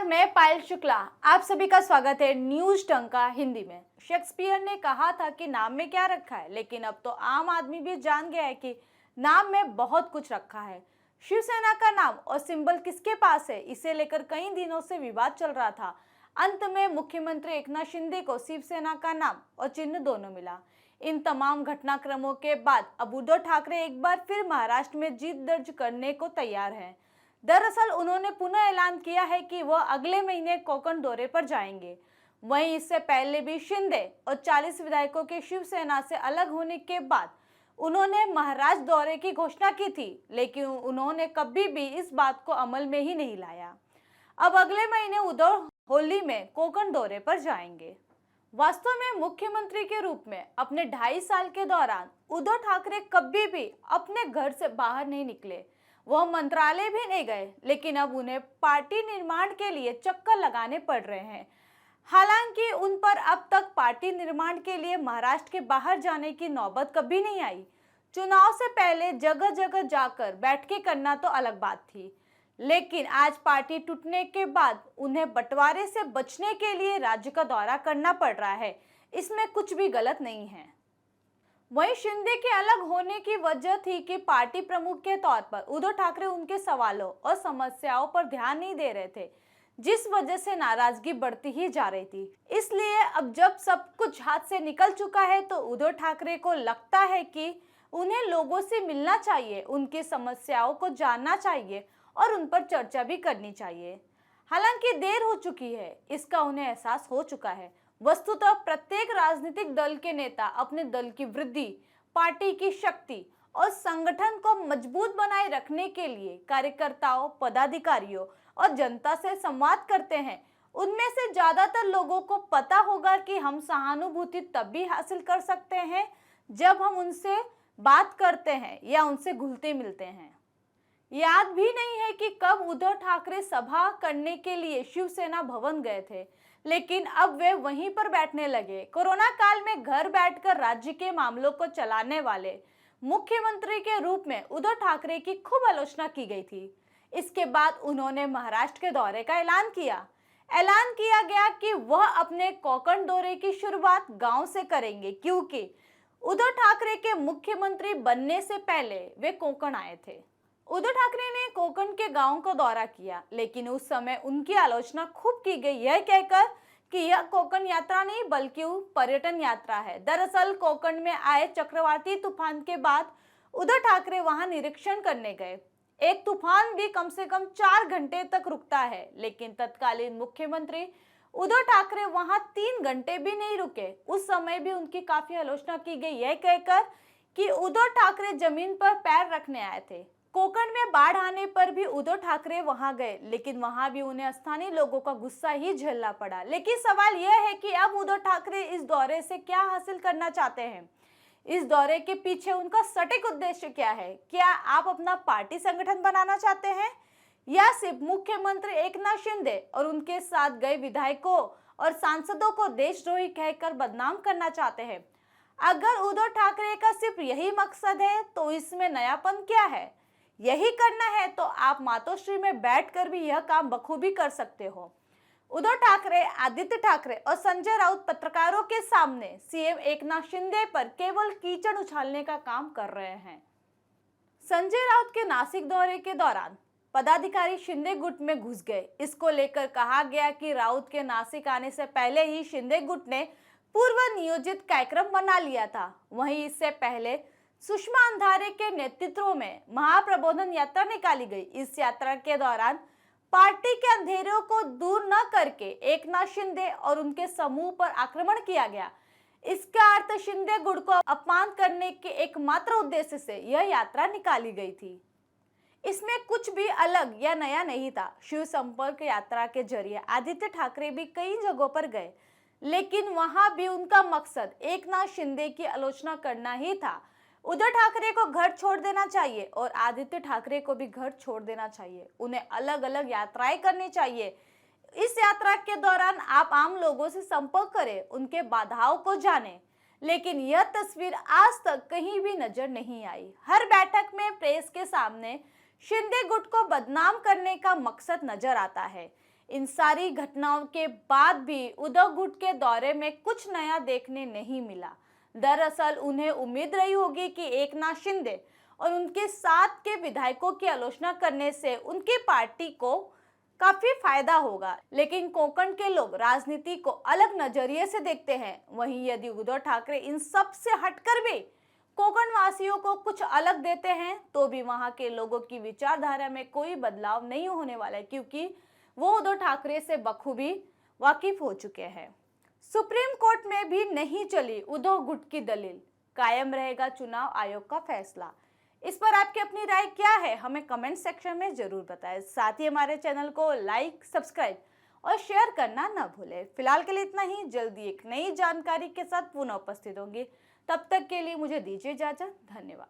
नमस्कार, मैं पायल शुक्ला। आप सभी का स्वागत है न्यूज टंका हिंदी में। शेक्सपियर ने कहा था कि नाम में क्या रखा है, लेकिन अब तो आम आदमी भी जान गया है कि नाम में बहुत कुछ रखा है। शिवसेना का नाम और सिंबल किसके पास है, इसे लेकर कई दिनों से विवाद चल रहा था। अंत में मुख्यमंत्री एकनाथ शिंदे को शिवसेना का नाम और चिन्ह दोनों मिला। इन तमाम घटनाक्रमों के बाद अब उद्धव ठाकरे एक बार फिर महाराष्ट्र में जीत दर्ज करने को तैयार हैं। दरअसल उन्होंने पुनः ऐलान किया है कि वह अगले महीने कोकण दौरे पर जाएंगे। वहीं इससे पहले भी शिंदे और 40 विधायकों के शिवसेना से अलग होने के बाद उन्होंने महाराष्ट्र दौरे की घोषणा की थी, लेकिन उन्होंने कभी भी इस बात को अमल में ही नहीं लाया। अब अगले महीने उद्धव होली में कोकण दौरे पर जाएंगे। वास्तव में मुख्यमंत्री के रूप में अपने 2.5 साल के दौरान उद्धव ठाकरे कभी भी अपने घर से बाहर नहीं निकले। वह मंत्रालय भी नहीं गए, लेकिन अब उन्हें पार्टी निर्माण के लिए चक्कर लगाने पड़ रहे हैं। हालांकि उन पर अब तक पार्टी निर्माण के लिए महाराष्ट्र के बाहर जाने की नौबत कभी नहीं आई। चुनाव से पहले जगह जगह जाकर बैठकें करना तो अलग बात थी, लेकिन आज पार्टी टूटने के बाद उन्हें बंटवारे से बचने के लिए राज्य का दौरा करना पड़ रहा है। इसमें कुछ भी गलत नहीं है। वहीं शिंदे के अलग होने की वजह थी कि पार्टी प्रमुख के तौर पर उद्धव ठाकरे उनके सवालों और समस्याओं पर ध्यान नहीं दे रहे थे, जिस वजह से नाराजगी बढ़ती ही जा रही थी। इसलिए अब जब सब कुछ हाथ से निकल चुका है तो उद्धव ठाकरे को लगता है कि उन्हें लोगों से मिलना चाहिए, उनकी समस्याओं को जानना चाहिए और उन पर चर्चा भी करनी चाहिए। हालांकि देर हो चुकी है, इसका उन्हें एहसास हो चुका है। वस्तुतः प्रत्येक राजनीतिक दल के नेता अपने दल की वृद्धि, पार्टी की शक्ति और संगठन को मजबूत बनाए रखने के लिए कार्यकर्ताओं, पदाधिकारियों और जनता से संवाद करते हैं। उनमें से ज्यादातर लोगों को पता होगा कि हम सहानुभूति तब भी हासिल कर सकते हैं जब हम उनसे बात करते हैं या उनसे घुलते मिलते हैं। याद भी नहीं है कि कब उद्धव ठाकरे सभा करने के लिए शिवसेना भवन गए थे, लेकिन अब वे वहीं पर बैठने लगे। कोरोना काल में घर बैठकर राज्य के मामलों को चलाने वाले मुख्यमंत्री के रूप में उद्धव ठाकरे की खूब आलोचना की गई थी। इसके बाद उन्होंने महाराष्ट्र के दौरे का ऐलान किया गया कि वह अपने कोकण दौरे की शुरुआत गांव से करेंगे, क्योंकि उद्धव ठाकरे के मुख्यमंत्री बनने से पहले वे कोकण आए थे। उद्धव ठाकरे ने कोकण के गांव का दौरा किया, लेकिन उस समय उनकी आलोचना खूब की गई, यह कहकर कि यह कोकण यात्रा नहीं बल्कि पर्यटन यात्रा है। दरअसल कोकण में आए चक्रवाती तूफान के बाद उद्धव ठाकरे वहां निरीक्षण करने गए। एक तूफान भी कम से कम 4 घंटे तक रुकता है, लेकिन तत्कालीन मुख्यमंत्री उद्धव ठाकरे वहां 3 घंटे भी नहीं रुके। उस समय भी उनकी काफी आलोचना की गई, यह कहकर कि उद्धव ठाकरे जमीन पर पैर रखने आए थे। कोकण में बाढ़ आने पर भी उद्धव ठाकरे वहां गए, लेकिन वहां भी उन्हें स्थानीय लोगों का गुस्सा ही झेलना पड़ा। लेकिन सवाल यह है कि अब उद्धव ठाकरे इस दौरे से क्या हासिल करना चाहते हैं? इस दौरे के पीछे उनका सटीक उद्देश्य क्या है? क्या आप अपना पार्टी संगठन बनाना चाहते हैं या सिर्फ मुख्यमंत्री एकनाथ शिंदे और उनके साथ गए विधायकों और सांसदों को देशद्रोही कहकर बदनाम करना चाहते हैं? अगर उद्धव ठाकरे का सिर्फ यही मकसद है तो इसमें नयापन क्या है? यही करना है तो आप मातोश्री में बैठकर भी यह काम बखूबी कर सकते हो। उद्धव ठाकरे, आदित्य ठाकरे और संजय राउत पत्रकारों के सामने सीएम एकनाथ शिंदे पर केवल कीचड़ उछालने का काम कर रहे हैं। संजय राउत के नासिक दौरे के दौरान पदाधिकारी शिंदे गुट में घुस गए। इसको लेकर कहा गया कि राउत के नासिक आने से पहले ही शिंदे गुट ने पूर्व नियोजित कार्यक्रम बना लिया था। वहीं इससे पहले सुषमा अंधारे के नेतृत्व में महाप्रबोधन यात्रा निकाली गई। इस यात्रा के दौरान पार्टी के अंधेरों को दूर न करके एकनाथ शिंदे और उनके समूह पर आक्रमण किया गया। इसका अर्थ शिंदे गुट को अपमान करने के एकमात्र उद्देश्य से यह यात्रा निकाली गई थी। इसमें कुछ भी अलग या नया नहीं था। शिव संपर्क यात्रा के जरिए आदित्य ठाकरे भी कई जगहों पर गए, लेकिन वहां भी उनका मकसद एकनाथ शिंदे की आलोचना करना ही था। उद्धव ठाकरे को घर छोड़ देना चाहिए और आदित्य ठाकरे को भी घर छोड़ देना चाहिए। उन्हें अलग अलग यात्राएं करनी चाहिए। इस यात्रा के दौरान आप आम लोगों से संपर्क करें, उनके बाधाओं को जानें। लेकिन यह तस्वीर आज तक कहीं भी नजर नहीं आई। हर बैठक में प्रेस के सामने शिंदे गुट को बदनाम करने का मकसद नजर आता है। इन सारी घटनाओं के बाद भी उद्धव गुट के दौरे में कुछ नया देखने नहीं मिला। दरअसल उन्हें उम्मीद रही होगी कि एकनाथ शिंदे और उनके साथ के विधायकों की आलोचना करने से उनकी पार्टी को काफी फायदा होगा, लेकिन कोंकण के लोग राजनीति को अलग नजरिए से देखते हैं। वहीं यदि उद्धव ठाकरे इन सब से हटकर भी कोंकण वासियों को कुछ अलग देते हैं तो भी वहां के लोगों की विचारधारा में कोई बदलाव नहीं होने वाला है, क्योंकि वो उद्धव ठाकरे से बखूबी वाकिफ हो चुके हैं। सुप्रीम कोर्ट में भी नहीं चली उद्धव गुट की दलील, कायम रहेगा चुनाव आयोग का फैसला। इस पर आपकी अपनी राय क्या है, हमें कमेंट सेक्शन में जरूर बताएं। साथ ही हमारे चैनल को लाइक, सब्सक्राइब और शेयर करना न भूलें। फिलहाल के लिए इतना ही, जल्दी एक नई जानकारी के साथ पुनः उपस्थित होंगे। तब तक के लिए मुझे दीजिए इजाजत। धन्यवाद।